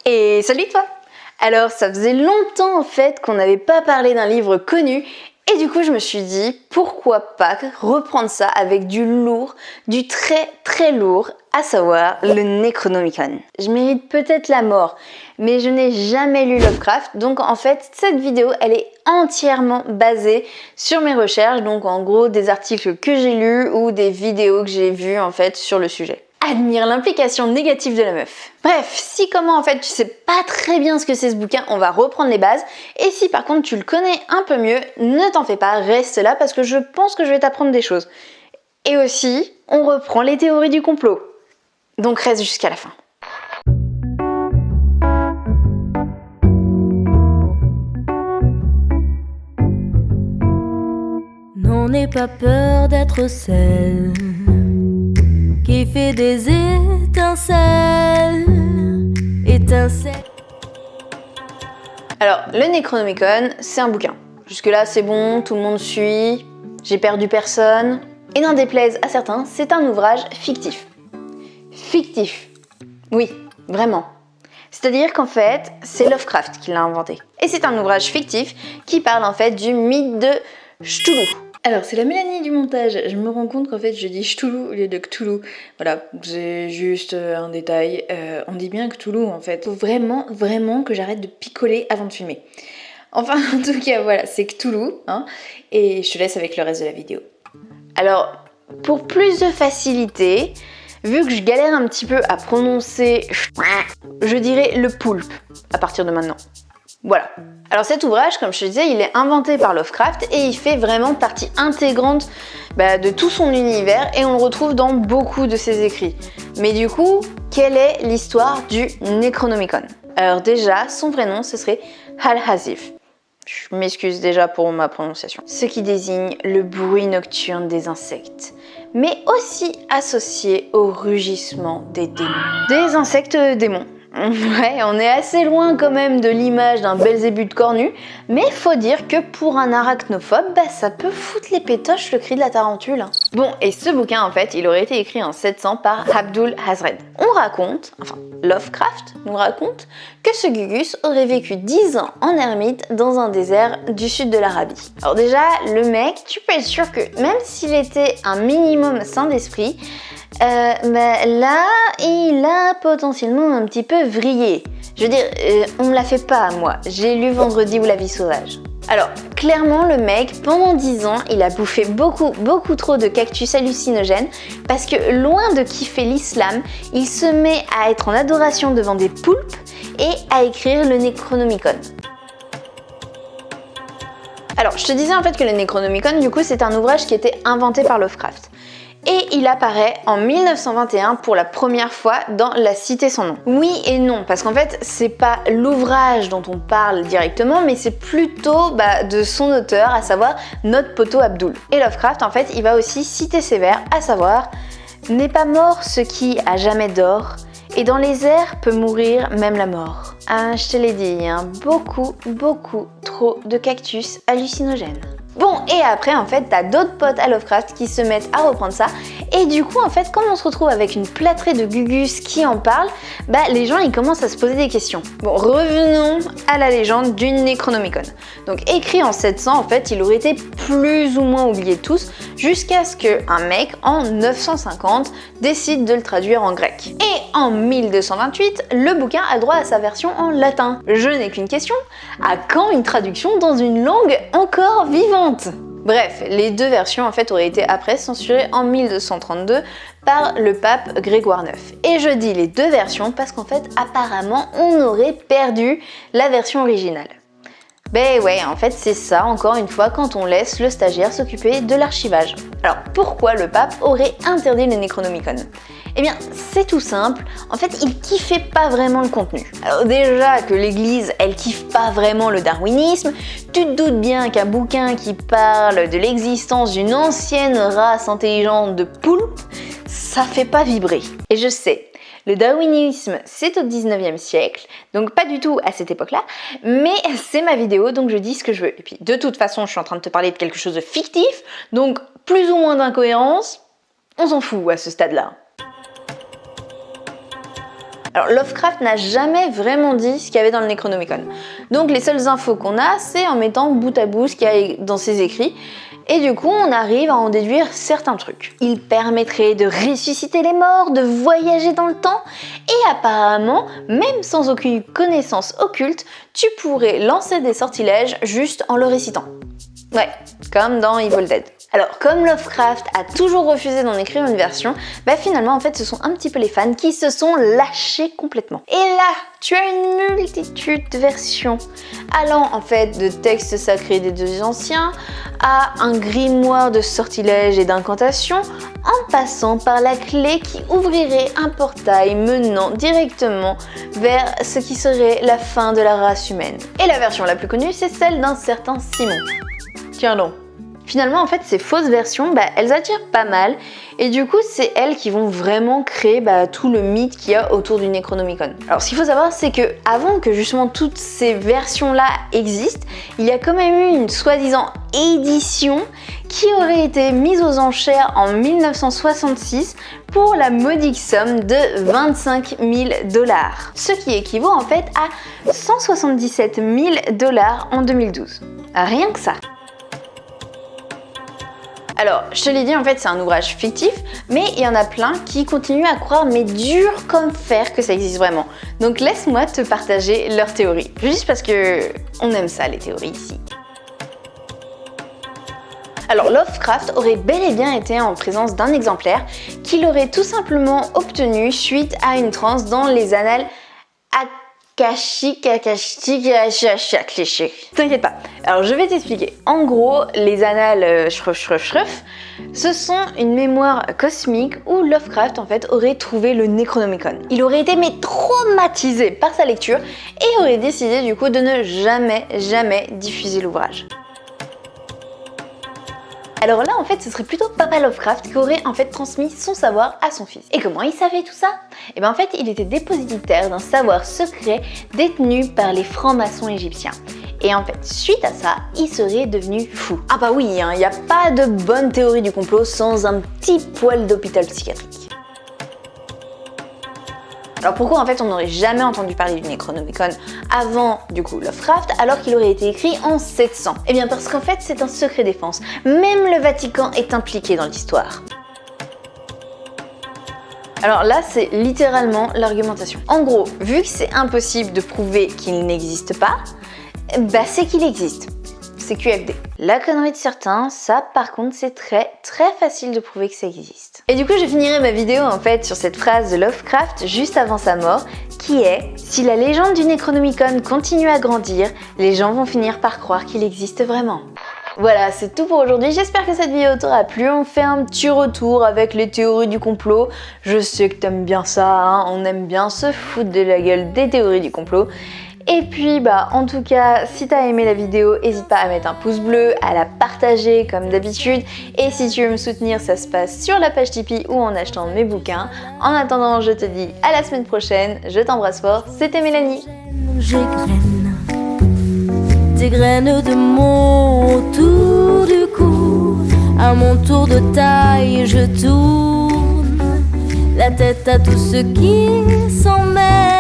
Et salut toi! Alors ça faisait longtemps en fait qu'on n'avait pas parlé d'un livre connu et du coup je me suis dit pourquoi pas reprendre ça avec du lourd, du très lourd, à savoir le Necronomicon. Je mérite peut-être la mort, mais je n'ai jamais lu Lovecraft, donc en fait cette vidéo elle est entièrement basée sur mes recherches, donc en gros des articles que j'ai lus ou des vidéos que j'ai vues en fait sur le sujet. Admire l'implication négative de la meuf. Bref, si comment en fait tu sais pas très bien ce que c'est ce bouquin, on va reprendre les bases. Et si par contre tu le connais un peu mieux, ne t'en fais pas, reste là parce que je pense que je vais t'apprendre des choses. Et aussi, on reprend les théories du complot. Donc reste jusqu'à la fin. Non, n'aie pas peur d'être celle qui fait des étincelles. Alors, le Necronomicon, c'est un bouquin. Jusque-là, c'est bon, tout le monde suit, j'ai perdu personne. Et n'en déplaise à certains, c'est un ouvrage fictif. Fictif. Oui, vraiment. C'est-à-dire qu'en fait, c'est Lovecraft qui l'a inventé. Et c'est un ouvrage fictif qui parle en fait du mythe de Cthulhu. Alors, c'est la Mélanie du montage. Je me rends compte qu'en fait, je dis Cthulhu au lieu de Cthulhu. Voilà, c'est juste un détail. On dit bien Cthulhu en fait. Faut vraiment que j'arrête de picoler avant de filmer. Enfin, en tout cas, voilà, c'est Cthulhu. Hein, et je te laisse avec le reste de la vidéo. Alors, pour plus de facilité, vu que je galère un petit peu à prononcer, je dirais le poulpe à partir de maintenant. Voilà. Alors cet ouvrage, comme je te disais, il est inventé par Lovecraft et il fait vraiment partie intégrante de tout son univers et on le retrouve dans beaucoup de ses écrits. Mais du coup, quelle est l'histoire du Necronomicon? Alors déjà, son vrai nom, ce serait Al-Hazif. Je m'excuse déjà pour ma prononciation. Ce qui désigne le bruit nocturne des insectes, mais aussi associé au rugissement des démons. Des insectes démons. Ouais, on est assez loin quand même de l'image d'un Belzébuth cornu, mais faut dire que pour un arachnophobe, ça peut foutre les pétoches le cri de la tarentule. Bon, et ce bouquin en fait, il aurait été écrit en 700 par Abdul Hazred. On raconte, enfin Lovecraft nous raconte, que ce Gugus aurait vécu 10 ans en ermite dans un désert du sud de l'Arabie. Alors déjà, le mec, tu peux être sûr que même s'il était un minimum sain d'esprit, là, il a potentiellement un petit peu vrillé. Je veux dire, on me l'a fait pas à moi. J'ai lu Vendredi ou La vie sauvage. Alors, clairement, le mec, pendant 10 ans, il a bouffé beaucoup trop de cactus hallucinogènes parce que loin de kiffer l'islam, il se met à être en adoration devant des poulpes et à écrire le Necronomicon. Alors, je te disais en fait que le Necronomicon, du coup, c'est un ouvrage qui était inventé par Lovecraft. Et il apparaît en 1921 pour la première fois dans La Cité sans nom. Oui et non, parce qu'en fait, c'est pas l'ouvrage dont on parle directement, mais c'est plutôt de son auteur, à savoir notre poteau Abdul. Et Lovecraft, en fait, il va aussi citer ses vers, à savoir « N'est pas mort ce qui à jamais dort, et dans les airs peut mourir même la mort. » Ah, je te l'ai dit, hein, beaucoup trop de cactus hallucinogènes. Bon, et après, en fait, t'as d'autres potes à Lovecraft qui se mettent à reprendre ça. Et du coup, en fait, quand on se retrouve avec une plâtrée de Gugus qui en parle, les gens, ils commencent à se poser des questions. Bon, revenons à la légende du Necronomicon. Donc, écrit en 700, en fait, il aurait été plus ou moins oublié de tous, jusqu'à ce qu'un mec, en 950, décide de le traduire en grec. Et en 1228, le bouquin a droit à sa version en latin. Je n'ai qu'une question, à quand une traduction dans une langue encore vivante? Bref, les deux versions en fait auraient été après censurées en 1232 par le pape Grégoire IX. Et je dis les deux versions parce qu'en fait apparemment on aurait perdu la version originale. Ben ouais, en fait c'est ça encore une fois quand on laisse le stagiaire s'occuper de l'archivage. Alors pourquoi le pape aurait interdit le Necronomicon? Eh bien, c'est tout simple. En fait, il kiffait pas vraiment le contenu. Alors déjà que l'église, elle kiffe pas vraiment le darwinisme, tu te doutes bien qu'un bouquin qui parle de l'existence d'une ancienne race intelligente de poulpes, ça fait pas vibrer. Et je sais, le darwinisme, c'est au 19e siècle, donc pas du tout à cette époque-là, mais c'est ma vidéo, donc je dis ce que je veux. Et puis, de toute façon, je suis en train de te parler de quelque chose de fictif, donc plus ou moins d'incohérence, on s'en fout à ce stade-là. Alors Lovecraft n'a jamais vraiment dit ce qu'il y avait dans le Necronomicon. Donc les seules infos qu'on a, c'est en mettant bout à bout ce qu'il y a dans ses écrits. Et du coup, on arrive à en déduire certains trucs. Il permettrait de ressusciter les morts, de voyager dans le temps, et apparemment, même sans aucune connaissance occulte, tu pourrais lancer des sortilèges juste en le récitant. Ouais, comme dans Evil Dead. Alors, comme Lovecraft a toujours refusé d'en écrire une version, bah finalement, en fait, ce sont un petit peu les fans qui se sont lâchés complètement. Et là, tu as une multitude de versions, allant en fait de textes sacrés des dieux anciens à un grimoire de sortilèges et d'incantations, en passant par la clé qui ouvrirait un portail menant directement vers ce qui serait la fin de la race humaine. Et la version la plus connue, c'est celle d'un certain Simon. Tiens donc. Finalement, en fait, ces fausses versions, elles attirent pas mal, et du coup, c'est elles qui vont vraiment créer tout le mythe qu'il y a autour du Necronomicon. Alors, ce qu'il faut savoir, c'est que avant que justement toutes ces versions-là existent, il y a quand même eu une soi-disant édition qui aurait été mise aux enchères en 1966 pour la modique somme de 25 000 $, ce qui équivaut en fait à 177 000 $ en 2012. Rien que ça. Alors, je te l'ai dit, en fait, c'est un ouvrage fictif, mais il y en a plein qui continuent à croire, mais dur comme fer, que ça existe vraiment. Donc laisse-moi te partager leurs théories. Juste parce que on aime ça, les théories ici. Alors Lovecraft aurait bel et bien été en présence d'un exemplaire qu'il aurait tout simplement obtenu suite à une transe dans les annales cliché. T'inquiète pas, alors je vais t'expliquer. En gros, les annales ce sont une mémoire cosmique où Lovecraft en fait aurait trouvé le Necronomicon. Il aurait été traumatisé par sa lecture et aurait décidé du coup de ne jamais diffuser l'ouvrage. Alors là, en fait, ce serait plutôt Papa Lovecraft qui aurait en fait transmis son savoir à son fils. Et comment il savait tout ça? Et bien en fait, il était dépositaire d'un savoir secret détenu par les francs-maçons égyptiens. Et en fait, suite à ça, il serait devenu fou. Ah bah oui, il n'y a pas de bonne théorie du complot sans un petit poil d'hôpital psychiatrique. Alors pourquoi en fait on n'aurait jamais entendu parler du Necronomicon avant du coup Lovecraft alors qu'il aurait été écrit en 700? Eh bien parce qu'en fait c'est un secret défense, même le Vatican est impliqué dans l'histoire. Alors là c'est littéralement l'argumentation. En gros, vu que c'est impossible de prouver qu'il n'existe pas, c'est qu'il existe. C'est QFD. La connerie de certains, ça par contre c'est très facile de prouver que ça existe. Et du coup je finirai ma vidéo en fait sur cette phrase de Lovecraft juste avant sa mort qui est: si la légende du Necronomicon continue à grandir, les gens vont finir par croire qu'il existe vraiment. Voilà, c'est tout pour aujourd'hui. J'espère que cette vidéo t'aura plu. On fait un petit retour avec les théories du complot. Je sais que t'aimes bien ça, hein, on aime bien se foutre de la gueule des théories du complot. Et puis en tout cas, si t'as aimé la vidéo, n'hésite pas à mettre un pouce bleu, à la partager comme d'habitude. Et si tu veux me soutenir, ça se passe sur la page Tipeee ou en achetant mes bouquins. En attendant, je te dis à la semaine prochaine. Je t'embrasse fort, c'était Mélanie. J'égrène des graines de mon autour du cou. À mon tour de taille, je tourne la tête à tous ceux qui s'en mêlent.